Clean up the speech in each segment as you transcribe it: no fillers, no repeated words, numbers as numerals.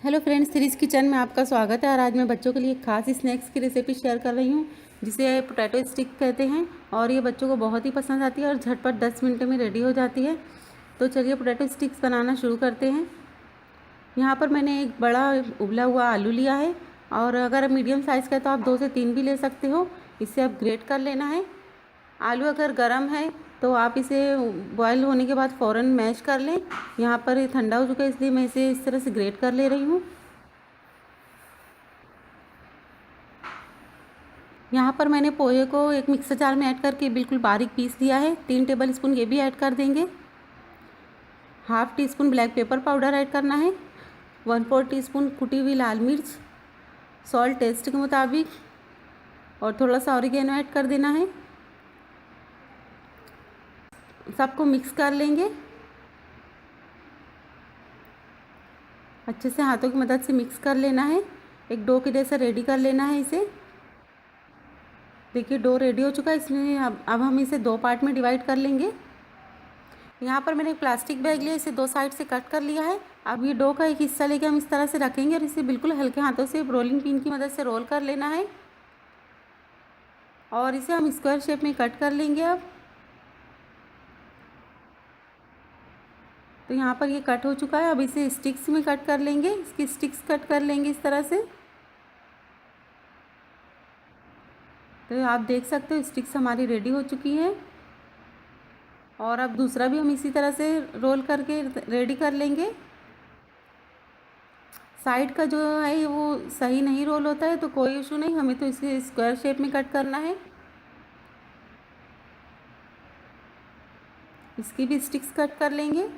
Hello friends, threes kitchen में आपका स्वागत है। और आज मैं बच्चों के लिए एक खास स्नैक्स की रेसिपी शेयर कर रही हूँ जिसे पोटैटो स्टिक कहते हैं। और ये बच्चों को बहुत ही पसंद आती है और झटपट 10 मिनट में रेडी हो जाती है। तो चलिए पोटैटो स्टिक्स बनाना शुरू करते हैं। यहाँ पर मैंने एक बड़ा उबला हुआ आलू लिया है, और अगर मीडियम साइज़ का है तो आप 2 से 3 भी ले सकते हो। इसे आप ग्रेट कर लेना है। आलू अगर गर्म है तो आप इसे बॉयल होने के बाद फ़ौरन मैश कर लें। यहाँ पर ये ठंडा हो चुका है, इसलिए मैं इसे इस तरह से ग्रेट कर ले रही हूँ। यहाँ पर मैंने पोहे को एक मिक्सर जार में ऐड करके बिल्कुल बारीक पीस लिया है। 3 टेबल स्पून ये भी ऐड कर देंगे। Half tea spoon black pepper powder add करना है। 1/4 टीस्पून कुटी हुई लाल मिर्च, सॉल्ट टेस्ट के मुताबिक, और थोड़ा सा ऑरिगेनो ऐड कर देना है। सबको मिक्स कर लेंगे। अच्छे से हाथों की मदद से मिक्स कर लेना है। एक डो के जैसा रेडी कर लेना है इसे। देखिए डो रेडी हो चुका है, इसलिए अब हम इसे 2 पार्ट में डिवाइड कर लेंगे। यहाँ पर मैंने एक प्लास्टिक बैग लिया, इसे 2 साइड से कट कर लिया है। अब ये डो का एक हिस्सा लेके हम इस तरह से रखेंगे और इसे बिल्कुल हल्के हाथों से रोलिंग पिन की मदद से रोल कर लेना है, और इसे हम स्क्वायर शेप में कट कर लेंगे। अब तो यहाँ पर ये कट हो चुका है। अब इसे स्टिक्स में कट कर लेंगे, इसकी स्टिक्स कट कर लेंगे इस तरह से। तो आप देख सकते हो स्टिक्स हमारी रेडी हो चुकी है। और अब दूसरा भी हम इसी तरह से रोल करके रेडी कर लेंगे। साइड का जो है वो सही नहीं रोल होता है तो कोई इशू नहीं, हमें तो इसे स्क्वायर शेप में कट करना है। इसकी भी स्टिक्स कट कर लेंगे।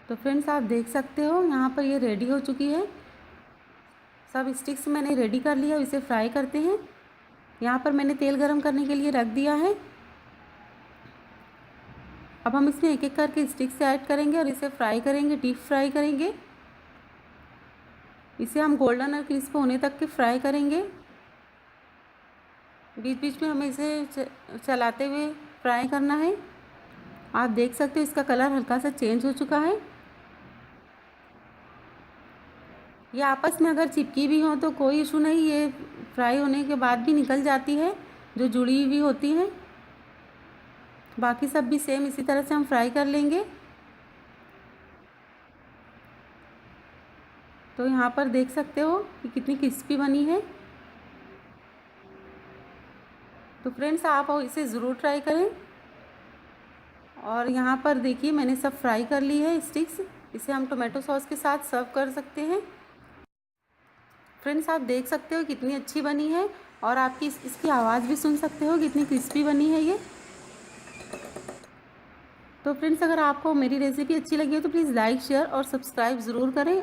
तो फ्रेंड्स आप देख सकते हो यहाँ पर ये रेडी हो चुकी है। सब स्टिक्स मैंने रेडी कर लिया, इसे फ्राई करते हैं। यहाँ पर मैंने तेल गरम करने के लिए रख दिया है। अब हम इसमें एक एक करके स्टिक्स ऐड करेंगे और इसे फ्राई करेंगे, डीप फ्राई करेंगे। इसे हम गोल्डन और क्रिस्प होने तक के फ्राई करेंगे। बीच बीच में हमें इसे चलाते हुए फ्राई करना है। आप देख सकते हो इसका कलर हल्का सा चेंज हो चुका है। ये आपस में अगर चिपकी भी हो तो कोई इशू नहीं, ये फ्राई होने के बाद भी निकल जाती है जो जुड़ी हुई होती हैं। बाकी सब भी सेम इसी तरह से हम फ्राई कर लेंगे। तो यहाँ पर देख सकते हो कि कितनी क्रिस्पी बनी है। तो फ्रेंड्स आप इसे ज़रूर ट्राई करें। और यहाँ पर देखिए मैंने सब फ्राई कर ली है स्टिक्स। इसे हम टोमेटो सॉस के साथ सर्व कर सकते हैं। फ्रेंड्स आप देख सकते हो कितनी अच्छी बनी है, और आपकी इसकी आवाज़ भी सुन सकते हो कितनी क्रिस्पी बनी है ये। तो फ्रेंड्स अगर आपको मेरी रेसिपी अच्छी लगी हो तो प्लीज़ लाइक, शेयर और सब्सक्राइब ज़रूर करें।